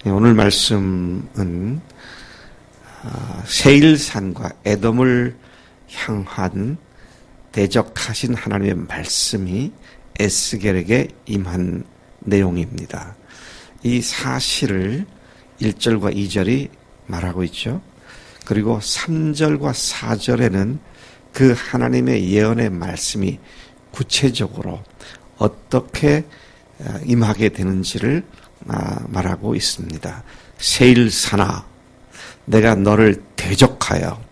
오늘 말씀은 세일산과 에돔을 향한 대적하신 하나님의 말씀이 에스겔에게 임한 내용입니다. 이 사실을 1절과 2절이 말하고 있죠. 그리고 3절과 4절에는 그 하나님의 예언의 말씀이 구체적으로 어떻게 임하게 되는지를 말하고 있습니다. 세일산아, 내가 너를 대적하여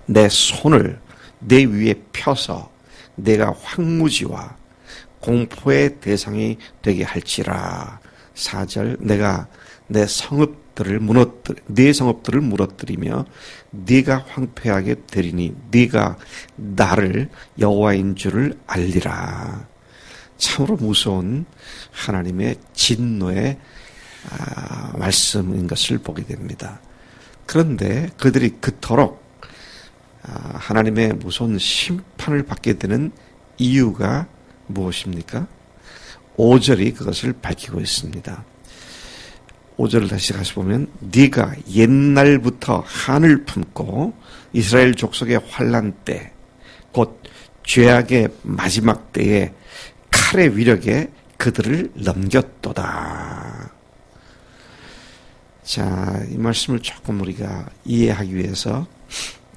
내 손을 내 위에 펴서 내가 황무지와 공포의 대상이 되게 할지라. 4절, 내가 내 성읍들을 무너뜨리며 네가 황폐하게 되리니 네가 나를 여호와인 줄을 알리라. 참으로 무서운 하나님의 진노의 말씀인 것을 보게 됩니다. 그런데 그들이 그토록 하나님의 무서운 심판을 받게 되는 이유가 무엇입니까? 5절이 그것을 밝히고 있습니다. 5절을 다시 보면 네가 옛날부터 한을 품고 이스라엘 족속의 환난 때 곧 죄악의 마지막 때에 칼의 위력에 그들을 넘겼도다. 자, 이 말씀을 조금 우리가 이해하기 위해서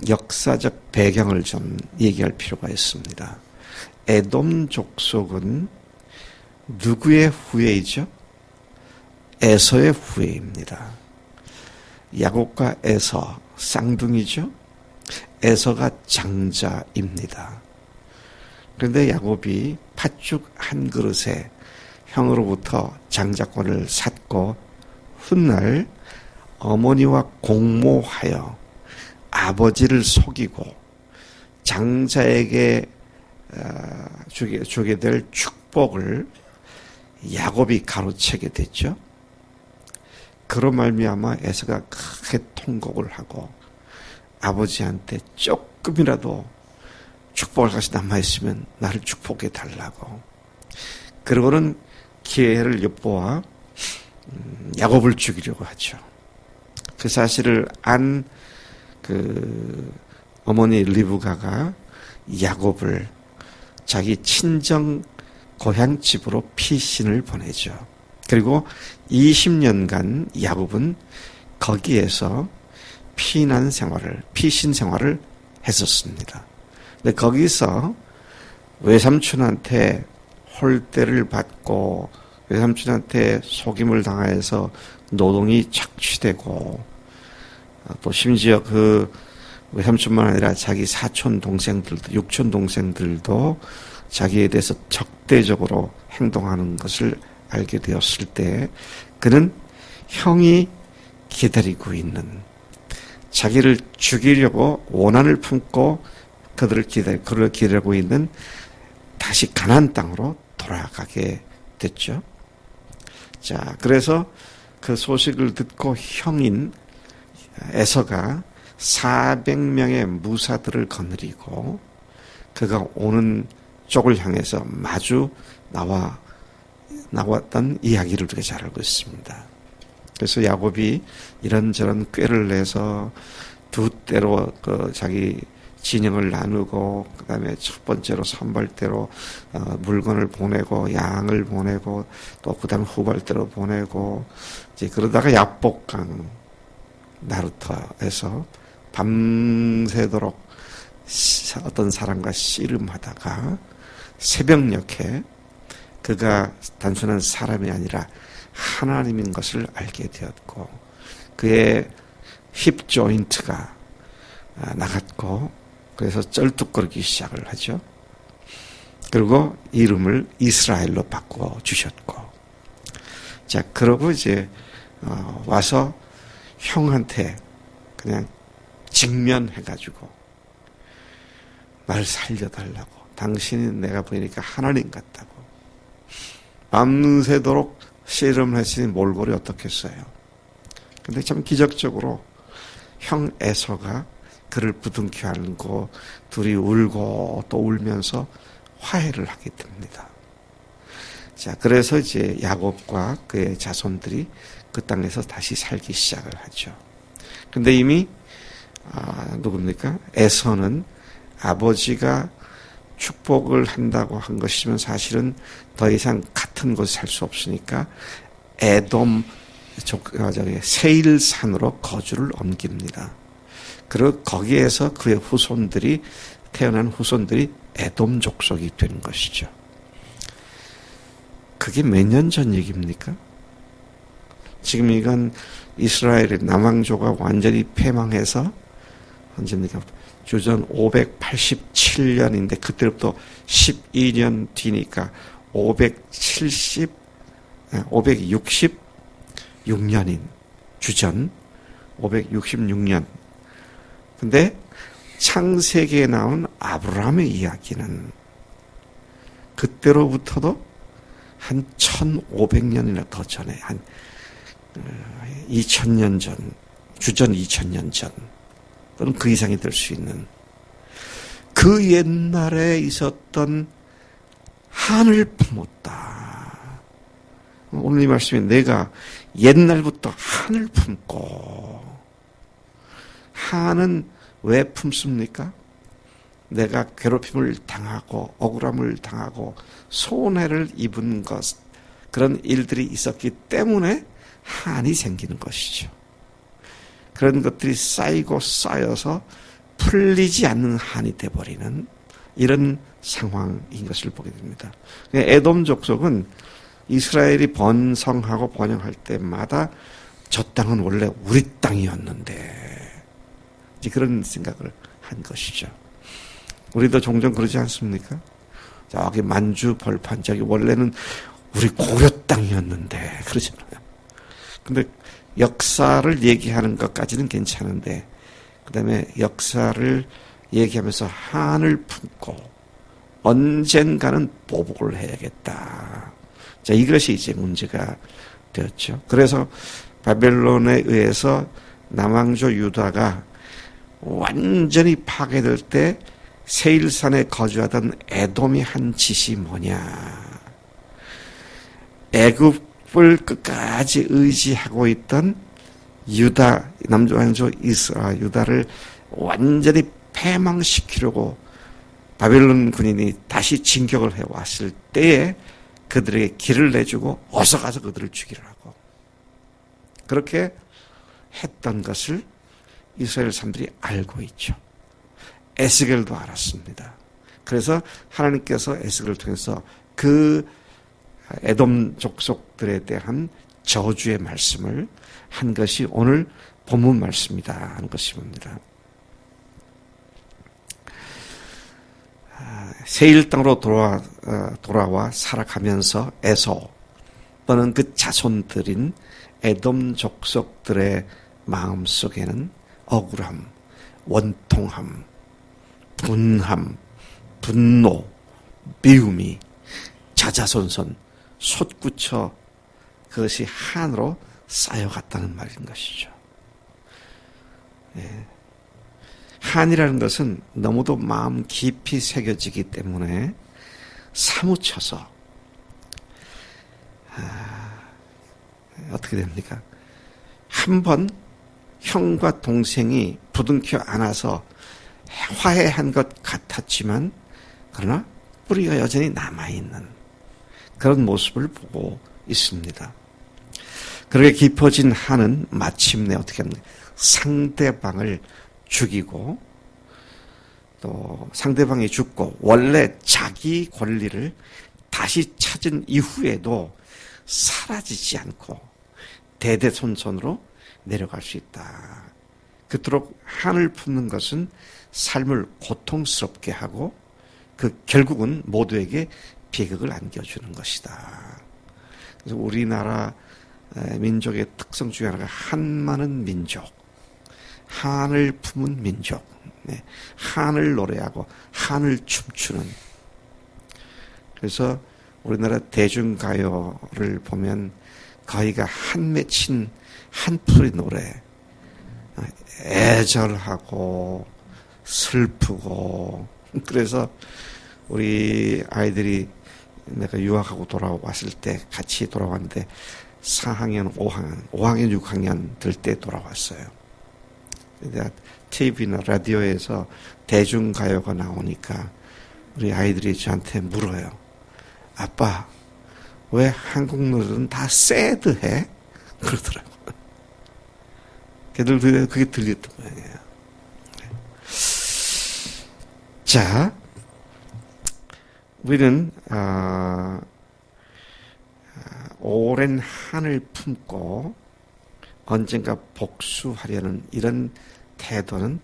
역사적 배경을 좀 얘기할 필요가 있습니다. 에돔 족속은 누구의 후예이죠? 에서의 후예입니다. 야곱과 에서 쌍둥이죠. 에서가 장자입니다. 그런데 야곱이 팥죽 한 그릇에 형으로부터 장자권을 샀고 훗날 어머니와 공모하여 아버지를 속이고 장자에게 주게 될 축복을 야곱이 가로채게 됐죠. 그로 말미암아 에서가 크게 통곡을 하고 아버지한테 조금이라도 축복을 같이 남아있으면 나를 축복해 달라고. 그러고는 기회를 엿보아 야곱을 죽이려고 하죠. 그 사실을 안 어머니 리브가가 야곱을 자기 친정 고향집으로 피신을 보내죠. 그리고 20년간 야곱은 거기에서 피신 생활을 했었습니다. 근데 거기서 외삼촌한테 홀대를 받고 외삼촌한테 속임을 당해서 노동이 착취되고 또 심지어 그 외삼촌만 아니라 자기 사촌 동생들도 육촌 동생들도 자기에 대해서 적대적으로 행동하는 것을 알게 되었을 때 그는 형이 기다리고 있는 자기를 죽이려고 원한을 품고 그들을 기다리고 있는 다시 가나안 땅으로 돌아가게 됐죠. 자, 그래서 그 소식을 듣고 형인 에서가 400명의 무사들을 거느리고 그가 오는 쪽을 향해서 마주 나왔던 이야기를 우리가 잘 알고 있습니다. 그래서 야곱이 이런저런 꾀를 내서 두 때로 자기 진영을 나누고 그다음에 첫 번째로 선발대로 물건을 보내고 양을 보내고 또 그다음 후발대로 보내고 이제 그러다가 야복강 나루터에서 밤새도록 어떤 사람과 씨름하다가 새벽녘에 그가 단순한 사람이 아니라 하나님인 것을 알게 되었고 그의 힙 조인트가 나갔고 그래서 쩔뚝거리기 시작을 하죠. 그리고 이름을 이스라엘로 바꿔 주셨고 자 그러고 이제 와서 형한테 그냥 직면해가지고 날 살려달라고 당신이 내가 보니까 하나님 같다고 밤새도록 씨름을 했으니 몰골이 어떻겠어요. 근데 참 기적적으로 형 에서가 그를 부둥켜 안고 둘이 울고 또 울면서 화해를 하게 됩니다. 자, 그래서 이제 야곱과 그의 자손들이 그 땅에서 다시 살기 시작을 하죠. 근데 이미 누굽니까? 에서는 아버지가 축복을 한다고 한 것이면 사실은 더 이상 같은 곳에 살 수 없으니까 에돔 세일산으로 거주를 옮깁니다. 그리고 거기에서 그의 후손들이 태어난 후손들이 에돔 족속이 된 것이죠. 그게 몇 년 전 얘기입니까? 지금 이건 이스라엘의 남왕조가 완전히 패망해서 언제입니까? 주전 587년인데 그때부터 12년 뒤니까 566년인 주전 566년. 근데 창세기에 나온 아브라함의 이야기는 그때로부터도 한 1500년이나 더 전에 한 2000년 전, 주전 2000년 전 또는 그 이상이 될 수 있는 그 옛날에 있었던 한을 품었다. 오늘 이 말씀이 내가 옛날부터 한을 품고, 한은 왜 품습니까? 내가 괴롭힘을 당하고 억울함을 당하고 손해를 입은 것, 그런 일들이 있었기 때문에 한이 생기는 것이죠. 그런 것들이 쌓이고 쌓여서 풀리지 않는 한이 되어버리는 이런 상황인 것을 보게 됩니다. 에돔 족속은 이스라엘이 번성하고 번영할 때마다 저 땅은 원래 우리 땅이었는데 이제 그런 생각을 한 것이죠. 우리도 종종 그러지 않습니까? 저기 만주 벌판 저기 원래는 우리 고려 땅이었는데 그러잖아요. 근데 역사를 얘기하는 것까지는 괜찮은데 그 다음에 역사를 얘기하면서 한을 품고 언젠가는 보복을 해야겠다. 자, 이것이 이제 문제가 되었죠. 그래서 바벨론에 의해서 남왕조 유다가 완전히 파괴될 때 세일산에 거주하던 에돔이 한 짓이 뭐냐. 애굽을 끝까지 의지하고 있던 유다, 남왕조 유다를 완전히 패망시키려고 바벨론 군인이 다시 진격을 해왔을 때에 그들에게 길을 내주고 어서 가서 그들을 죽이라고. 그렇게 했던 것을 이스라엘 사람들이 알고 있죠. 에스겔도 알았습니다. 그래서 하나님께서 에스겔을 통해서 그 에돔 족속들에 대한 저주의 말씀을 한 것이 오늘 본문 말씀이다 하는 것입니다. 세일 땅으로 돌아와 살아가면서 에서 또는 그 자손들인 에돔 족속들의 마음속에는 억울함, 원통함, 분함, 분노, 미움이 자자손손 솟구쳐 그것이 한으로 쌓여갔다는 말인 것이죠. 예. 한이라는 것은 너무도 마음 깊이 새겨지기 때문에 사무쳐서 어떻게 됩니까? 한번 형과 동생이 부둥켜 안아서 화해한 것 같았지만 그러나 뿌리가 여전히 남아있는 그런 모습을 보고 있습니다. 그렇게 깊어진 한은 마침내 어떻게 합니까? 상대방을 죽이고 또 상대방이 죽고 원래 자기 권리를 다시 찾은 이후에도 사라지지 않고 대대손손으로 내려갈 수 있다. 그토록 한을 품는 것은 삶을 고통스럽게 하고 그 결국은 모두에게 비극을 안겨주는 것이다. 그래서 우리나라 민족의 특성 중에 하나가 한많은 민족, 한을 품은 민족, 한을 노래하고 한을 춤추는. 그래서 우리나라 대중가요를 보면 거의가 한 맺힌 한풀이 노래, 애절하고 슬프고. 그래서 우리 아이들이 내가 유학하고 돌아왔을 때 같이 돌아왔는데 4학년, 5학년, 5학년, 6학년 될 때 돌아왔어요. 근데 TV나 라디오에서 대중가요가 나오니까 우리 아이들이 저한테 물어요. 아빠, 왜 한국 노래는 다 새드해? 그러더라고요. 걔들 그게 들렸던 모양이에요. 자, 우리는 오랜 한을 품고 언젠가 복수하려는 이런 태도는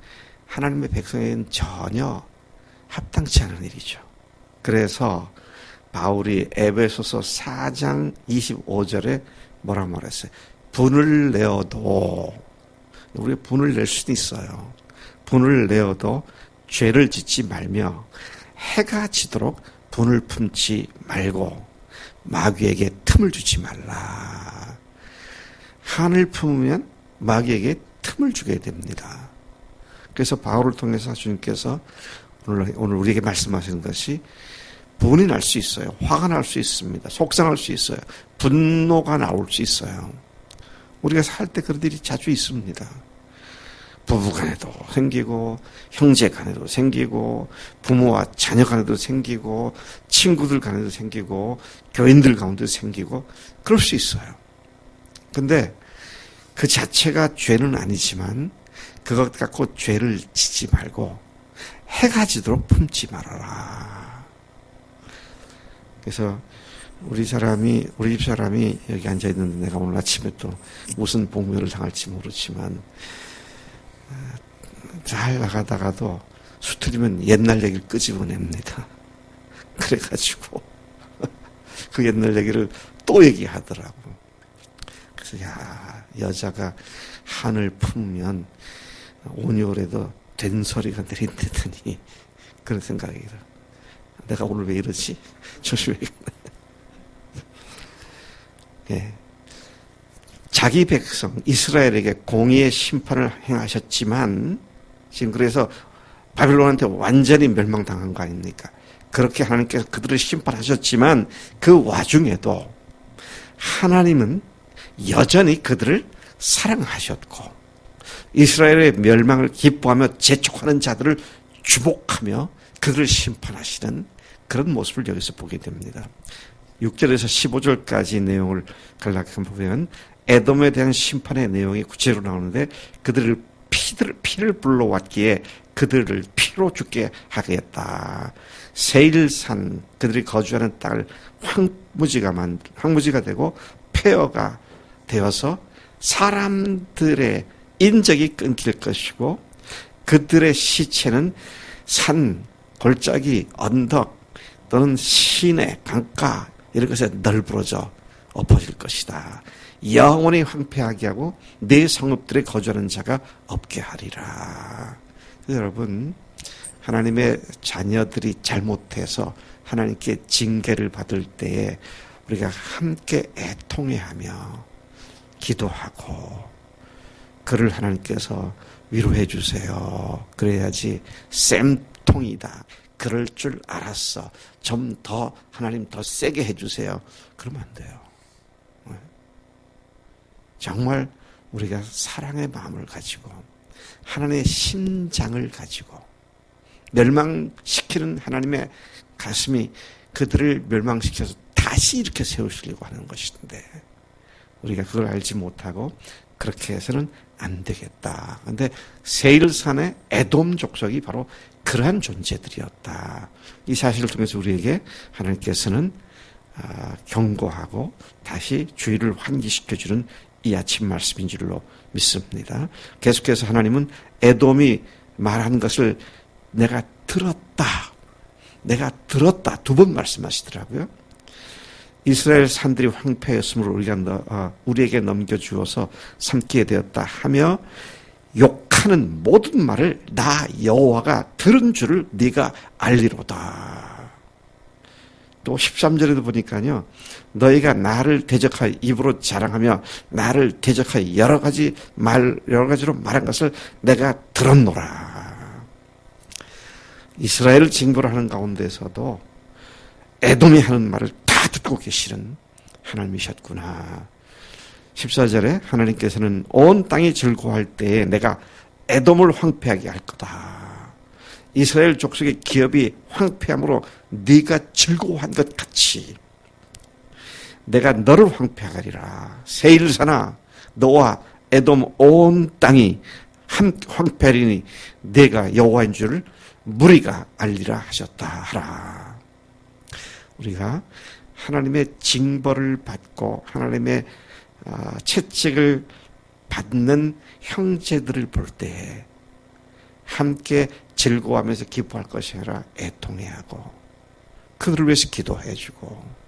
하나님의 백성에게는 전혀 합당치 않은 일이죠. 그래서 바울이 에베소서 4장 25절에 뭐라 말했어요? 분을 내어도, 우리가 분을 낼 수도 있어요. 분을 내어도 죄를 짓지 말며 해가 지도록 분을 품지 말고 마귀에게 틈을 주지 말라. 한을 품으면 마귀에게 틈을 주게 됩니다. 그래서 바울을 통해서 주님께서 오늘 우리에게 말씀하시는 것이 분이 날 수 있어요. 화가 날 수 있습니다. 속상할 수 있어요. 분노가 나올 수 있어요. 우리가 살 때 그런 일이 자주 있습니다. 부부 간에도 생기고, 형제 간에도 생기고, 부모와 자녀 간에도 생기고, 친구들 간에도 생기고, 교인들 가운데도 생기고, 그럴 수 있어요. 근데 그 자체가 죄는 아니지만, 그것 갖고 죄를 지지 말고, 해가 지도록 품지 말아라. 그래서 우리 집 사람이 여기 앉아있는데 내가 오늘 아침에 또 무슨 복멸을 당할지 모르지만, 잘 나가다가도 수틀리면 옛날 얘기를 끄집어냅니다. 그래가지고 그 옛날 얘기를 또 얘기하더라고. 그래서 여자가 한을 품으면 온유월에도 된 소리가 내린다더니 그런 생각이 들어. 내가 오늘 왜 이러지? 조심해야겠네. 예. 자기 백성 이스라엘에게 공의의 심판을 행하셨지만 지금 그래서 바빌론한테 완전히 멸망당한 거 아닙니까? 그렇게 하나님께서 그들을 심판하셨지만 그 와중에도 하나님은 여전히 그들을 사랑하셨고 이스라엘의 멸망을 기뻐하며 재촉하는 자들을 주목하며 그들을 심판하시는 그런 모습을 여기서 보게 됩니다. 6절에서 15절까지 내용을 간략하게 보면 에돔에 대한 심판의 내용이 구체적으로 나오는데 그들을 피를 불러왔기에 그들을 피로 죽게 하겠다. 세일산 그들이 거주하는 땅을 황무지가 되고 폐허가 되어서 사람들의 인적이 끊길 것이고 그들의 시체는 산, 골짜기, 언덕 또는 시내, 강가 이런 것에 널브러져 엎어질 것이다. 영원히 황폐하게 하고 내 성읍들에 거주하는 자가 없게 하리라. 여러분, 하나님의 자녀들이 잘못해서 하나님께 징계를 받을 때에 우리가 함께 애통해하며 기도하고 그를 하나님께서 위로해 주세요. 그래야지 쌤통이다. 그럴 줄 알았어. 좀 더 하나님 더 세게 해주세요. 그러면 안 돼요. 정말 우리가 사랑의 마음을 가지고 하나님의 심장을 가지고 멸망시키는 하나님의 가슴이 그들을 멸망시켜서 다시 이렇게 세우시려고 하는 것인데 우리가 그걸 알지 못하고 그렇게 해서는 안 되겠다. 그런데 세일산의 에돔 족속이 바로 그러한 존재들이었다. 이 사실을 통해서 우리에게 하나님께서는 경고하고 다시 주의를 환기시켜주는 이 아침 말씀인 줄로 믿습니다. 계속해서 하나님은 에돔이 말한 것을 내가 들었다. 두 번 말씀하시더라고요. 이스라엘 산들이 황폐했으므로 우리에게 넘겨주어서 삼키게 되었다 하며 욕하는 모든 말을 나 여호와가 들은 줄을 네가 알리로다. 또 13절에도 보니까요. 너희가 나를 대적하여 입으로 자랑하며 나를 대적하여 여러 가지로 말한 것을 내가 들었노라. 이스라엘을 징벌 하는 가운데서도 에돔이 하는 말을 다 듣고 계시는 하나님이셨구나. 14절에 하나님께서는 온 땅이 즐거워할 때에 내가 에돔을 황폐하게 할 거다. 이스라엘 족속의 기업이 황폐함으로 네가 즐거워한 것 같이 내가 너를 황폐하리라. 세일산아 너와 에돔 온 땅이 황폐하리니 내가 여호와인 줄을 무리가 알리라 하셨다 하라. 우리가 하나님의 징벌을 받고 하나님의 채찍을 받는 형제들을 볼 때 함께 즐거워하면서 기뻐할 것이 아니라 애통해야 하고 그들을 위해서 기도해주고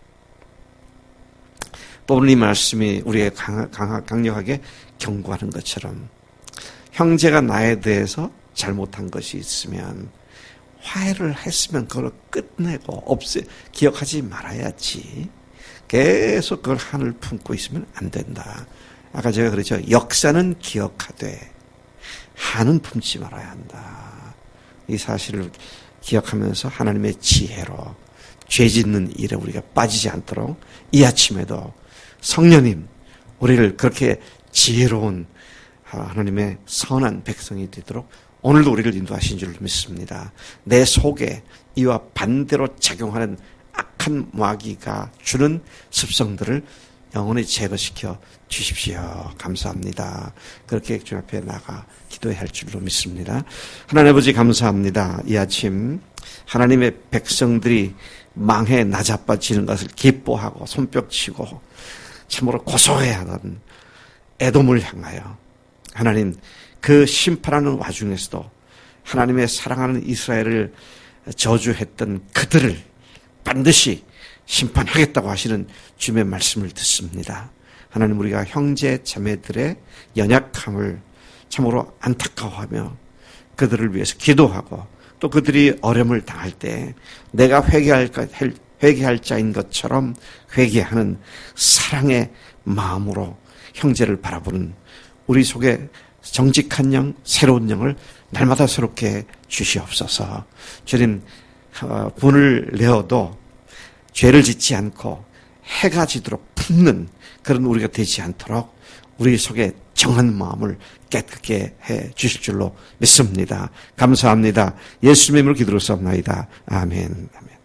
또 오늘 이 말씀이 우리에게 강력하게 경고하는 것처럼 형제가 나에 대해서 잘못한 것이 있으면 화해를 했으면 그걸 끝내고 기억하지 말아야지. 계속 그걸 한을 품고 있으면 안 된다. 아까 제가 그랬죠. 역사는 기억하되 한은 품지 말아야 한다. 이 사실을 기억하면서 하나님의 지혜로 죄 짓는 일에 우리가 빠지지 않도록 이 아침에도 성령님 우리를 그렇게 지혜로운 하나님의 선한 백성이 되도록 오늘도 우리를 인도하신 줄 믿습니다. 내 속에 이와 반대로 작용하는 악한 마귀가 주는 습성들을 영원히 제거시켜 주십시오. 감사합니다. 그렇게 주 앞에 나가 기도해야 할 줄로 믿습니다. 하나님 아버지 감사합니다. 이 아침 하나님의 백성들이 망해 나자빠지는 것을 기뻐하고 손뼉치고 참으로 고소해하던 에돔을 향하여 하나님 그 심판하는 와중에서도 하나님의 사랑하는 이스라엘을 저주했던 그들을 반드시 심판하겠다고 하시는 주님의 말씀을 듣습니다. 하나님 우리가 형제 자매들의 연약함을 참으로 안타까워하며 그들을 위해서 기도하고 또 그들이 어려움을 당할 때 내가 회개할 자인 것처럼 회개하는 사랑의 마음으로 형제를 바라보는 우리 속에 정직한 영, 새로운 영을 날마다 새롭게 주시옵소서. 주님 분을 내어도 죄를 짓지 않고 해가 지도록 품는 그런 우리가 되지 않도록 우리 속에 정한 마음을 깨끗게 해 주실 줄로 믿습니다. 감사합니다. 예수님의 이름으로 기도로 쌉나이다. 아멘. 아멘.